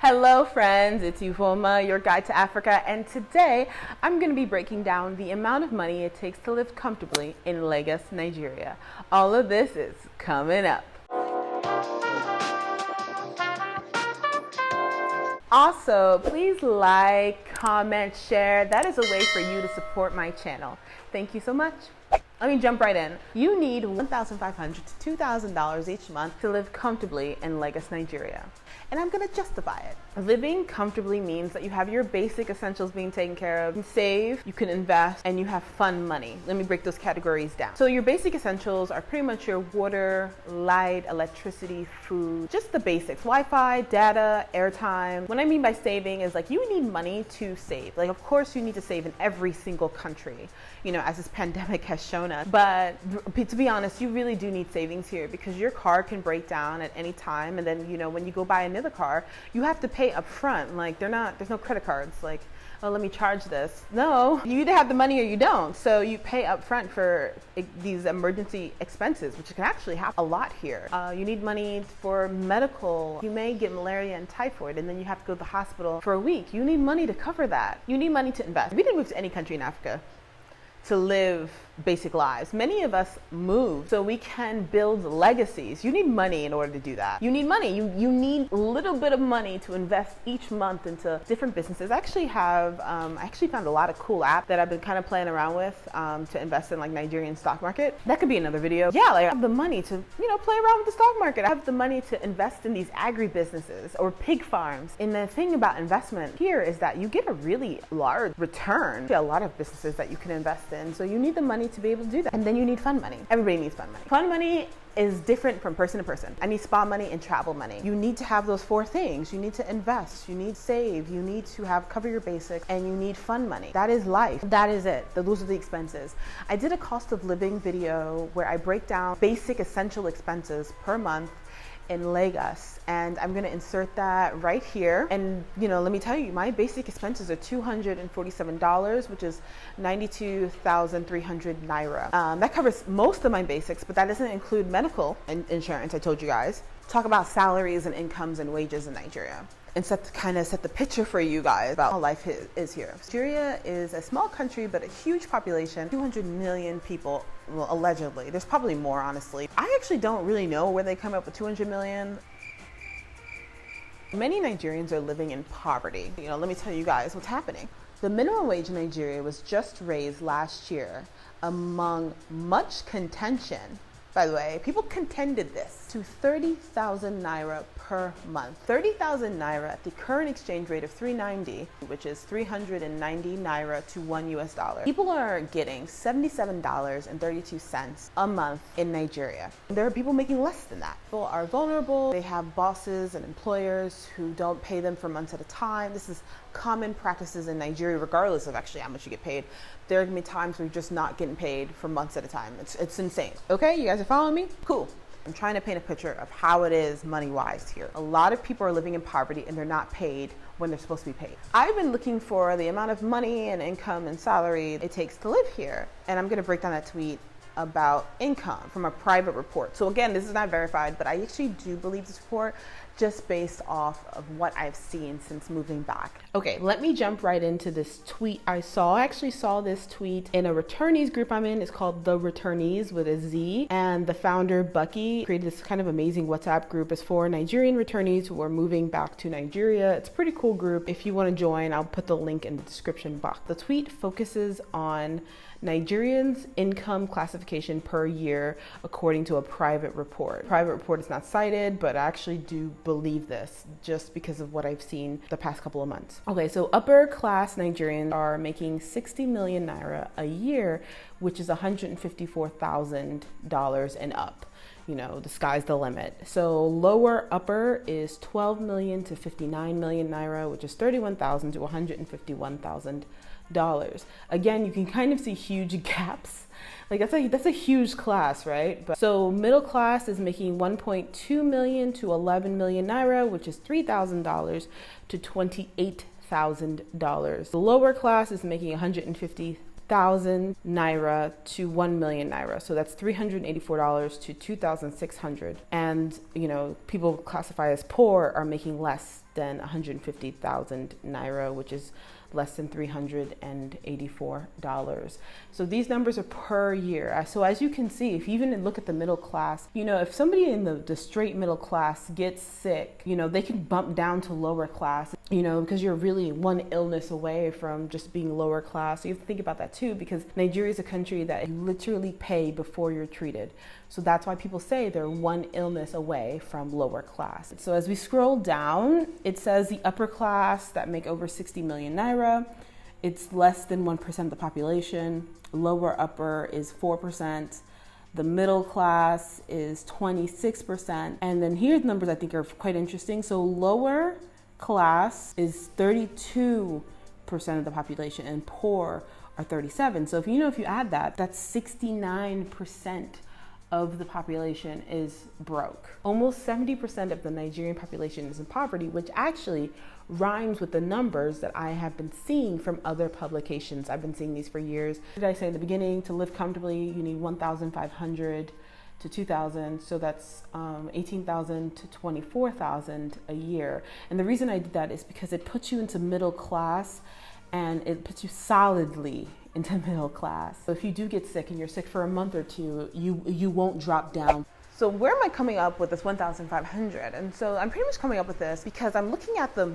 Hello friends, it's Iveoma, your guide to Africa, and today I'm going to be breaking down the amount of money it takes to live comfortably in Lagos, Nigeria. All of this is coming up. Also, please like, comment, share. That is a way for you to support my channel. Thank you so much. Let me jump right in. You need $1,500 to $2,000 each month to live comfortably in Lagos, Nigeria. And I'm gonna justify it. Living comfortably means that you have your basic essentials being taken care of. You can save, you can invest, and you have fun money. Let me break those categories down. So your basic essentials are pretty much your water, light, electricity, food, just the basics. Wi-Fi, data, airtime. What I mean by saving is like you need money to save. Like of course you need to save in every single country, you know, as this pandemic has shown us. But to be honest, you really do need savings here because your car can break down at any time. And then, you know, when you go buy another car, you have to pay up front. Like there's no credit cards. Like, oh, let me charge this. No, you either have the money or you don't. So you pay up front for these emergency expenses, which can actually happen a lot here. You need money for medical. You may get malaria and typhoid, and then you have to go to the hospital for a week. You need money to cover that. You need money to invest. We didn't move to any country in Africa to live basic lives. Many of us move so we can build legacies. You need money in order to do that. You need money. You need a little bit of money to invest each month into different businesses. I actually found a lot of cool apps that I've been kind of playing around with to invest in, like Nigerian stock market. That could be another video. Yeah, like I have the money to, you know, play around with the stock market. I have the money to invest in these agri-businesses or pig farms. And the thing about investment here is that you get a really large return to a lot of businesses that you can invest in. So you need the money to be able to do that. And then you need fun money. Everybody needs fun money. Fun money is different from person to person. I need spa money and travel money. You need to have those four things. You need to invest, you need to save, you need to cover your basics, and you need fun money. That is life. That is it. Those are the expenses. I did a cost of living video where I break down basic essential expenses per month in Lagos, and I'm gonna insert that right here. And you know, let me tell you, my basic expenses are $247, which is 92,300 naira. That covers most of my basics, but that doesn't include medical insurance. I told you guys. Talk about salaries and incomes and wages in Nigeria, and set the picture for you guys about how life is here. Nigeria is a small country, but a huge population, 200 million people, well, allegedly. There's probably more, honestly. I actually don't really know where they come up with 200 million. Many Nigerians are living in poverty. You know, let me tell you guys what's happening. The minimum wage in Nigeria was just raised last year among much contention. By the way, people contended this to 30,000 naira per month. 30,000 naira at the current exchange rate of 390, which is 390 naira to $1. People are getting $77.32 a month in Nigeria. There are people making less than that. People are vulnerable. They have bosses and employers who don't pay them for months at a time. This is common practices in Nigeria, regardless of actually how much you get paid. There are gonna be times where you're just not getting paid for months at a time. It's insane. Okay, you guys are following me? Cool. I'm trying to paint a picture of how it is money-wise here. A lot of people are living in poverty and they're not paid when they're supposed to be paid. I've been looking for the amount of money and income and salary it takes to live here, and I'm gonna break down that tweet about income from a private report. So again, this is not verified, but I actually do believe this report just based off of what I've seen since moving back. Okay, let me jump right into this tweet I saw. I actually saw this tweet in a returnees group I'm in. It's called The Returnees with a Z. And the founder, Bucky, created this kind of amazing WhatsApp group. It's for Nigerian returnees who are moving back to Nigeria. It's a pretty cool group. If you want to join, I'll put the link in the description box. The tweet focuses on Nigerians' income classification per year according to a private report. Private report is not cited, but I actually do believe this just because of what I've seen the past couple of months. Okay, so upper class Nigerians are making 60 million naira a year, which is $154,000 and up. You know, the sky's the limit. So lower upper is 12 million to 59 million naira, which is 31,000 to 151,000 dollars. Again, you can kind of see huge gaps. Like that's a huge class, right? But so middle class is making 1.2 million to 11 million naira, which is $3,000 to $28,000. The lower class is making 150,000 naira to 1 million naira. So that's $384 to 2,600. And, you know, people classified as poor are making less than 150,000 naira, which is less than $384. So these numbers are per year. So as you can see, if you even look at the middle class, if somebody in the straight middle class gets sick, they can bump down to lower class, because you're really one illness away from just being lower class. So you have to think about that too, because Nigeria is a country that you literally pay before you're treated. So that's why people say they're one illness away from lower class. So as we scroll down, it says the upper class that make over 60 million naira, it's less than 1% of the population. Lower upper is 4%. The middle class is 26%. And then here's numbers I think are quite interesting. So lower class is 32% of the population and poor are 37%. So if you add that, that's 69% of the population is broke. Almost 70% of the Nigerian population is in poverty, which actually rhymes with the numbers that I have been seeing from other publications. I've been seeing these for years. Did I say in the beginning, to live comfortably, you need 1,500 to 2,000. So that's 18,000 to 24,000 a year. And the reason I did that is because it puts you into middle class, and it puts you solidly into middle class. So if you do get sick and you're sick for a month or two, you won't drop down. So where am I coming up with this 1,500? And so I'm pretty much coming up with this because I'm looking at the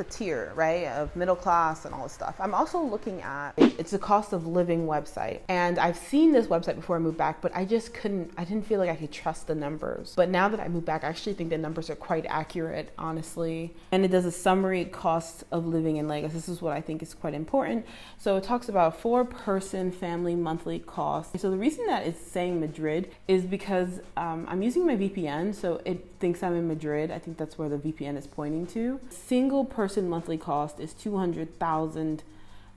tier, right, of middle class and all this stuff. I'm also looking at, it's a cost of living website. And I've seen this website before I moved back, but I didn't feel like I could trust the numbers. But now that I moved back, I actually think the numbers are quite accurate, honestly. And it does a summary cost of living in Lagos. This is what I think is quite important. So it talks about 4-person family monthly cost. So the reason that it's saying Madrid is because I'm using my VPN, so it thinks I'm in Madrid. I think that's where the VPN is pointing to. Single person monthly cost is 200,000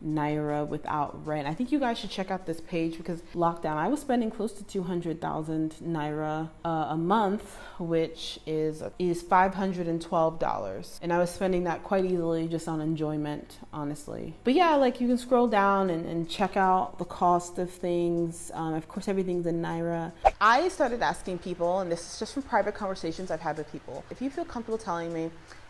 naira without rent. I think you guys should check out this page because lockdown, I was spending close to 200,000 naira a month, which is $512. And I was spending that quite easily just on enjoyment, honestly. But yeah, like you can scroll down and check out the cost of things. Of course, everything's in naira. I started asking people, and this is just from private conversations I've had with people, if you feel comfortable telling me,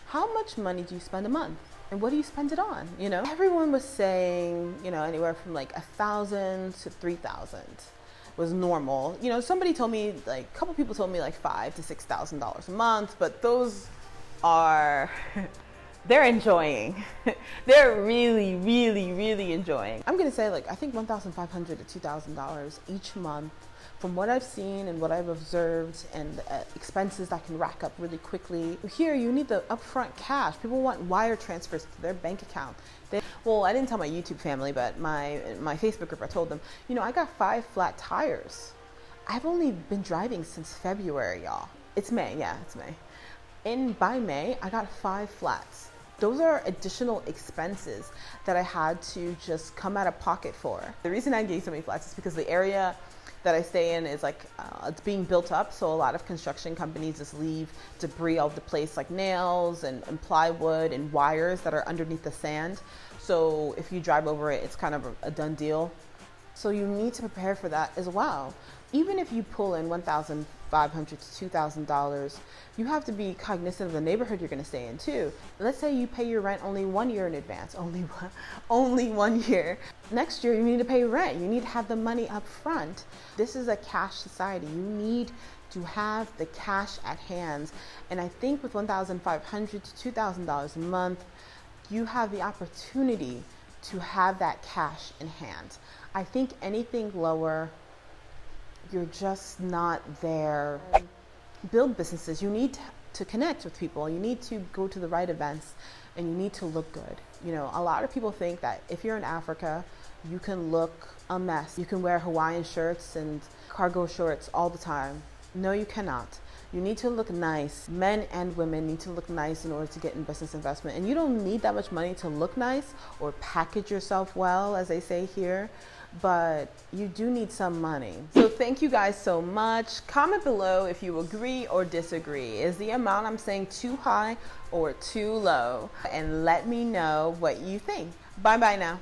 how much money do you spend a month? And what do you spend it on? Everyone was saying, anywhere from like 1,000 to 3,000 was normal. Somebody told me, like a couple people told me like $5,000 to $6,000 a month, but those are, they're enjoying. They're really, really, really enjoying. I'm gonna say I think $1,500 to $2,000 each month. From what I've seen and what I've observed and expenses that can rack up really quickly. Here, you need the upfront cash. People want wire transfers to their bank account. Well, I didn't tell my YouTube family, but my Facebook group, I told them, I got 5 flat tires. I've only been driving since February, y'all. It's May, yeah, it's May. By May, I got 5 flats. Those are additional expenses that I had to just come out of pocket for. The reason I gave so many flats is because the area that I stay in is it's being built up, so a lot of construction companies just leave debris all over the place, like nails and plywood and wires that are underneath the sand. So if you drive over it, it's kind of a done deal. So you need to prepare for that as well. Even if you pull in $1,500 to $2,000, you have to be cognizant of the neighborhood you're going to stay in too. Let's say you pay your rent only 1 year in advance, only 1 year. Next year you need to pay rent. You need to have the money up front. This is a cash society. You need to have the cash at hand. And I think with $1,500 to $2,000 a month, you have the opportunity to have that cash in hand. I think anything lower, you're just not there. Build businesses. You need to connect with people. You need to go to the right events, and you need to look good. A lot of people think that if you're in Africa, you can look a mess. You can wear Hawaiian shirts and cargo shorts all the time. No, you cannot. You need to look nice. Men and women need to look nice in order to get in business investment. And you don't need that much money to look nice or package yourself well, as they say here, but you do need some money. So thank you guys so much. Comment below if you agree or disagree. Is the amount I'm saying too high or too low? And let me know what you think. Bye bye now.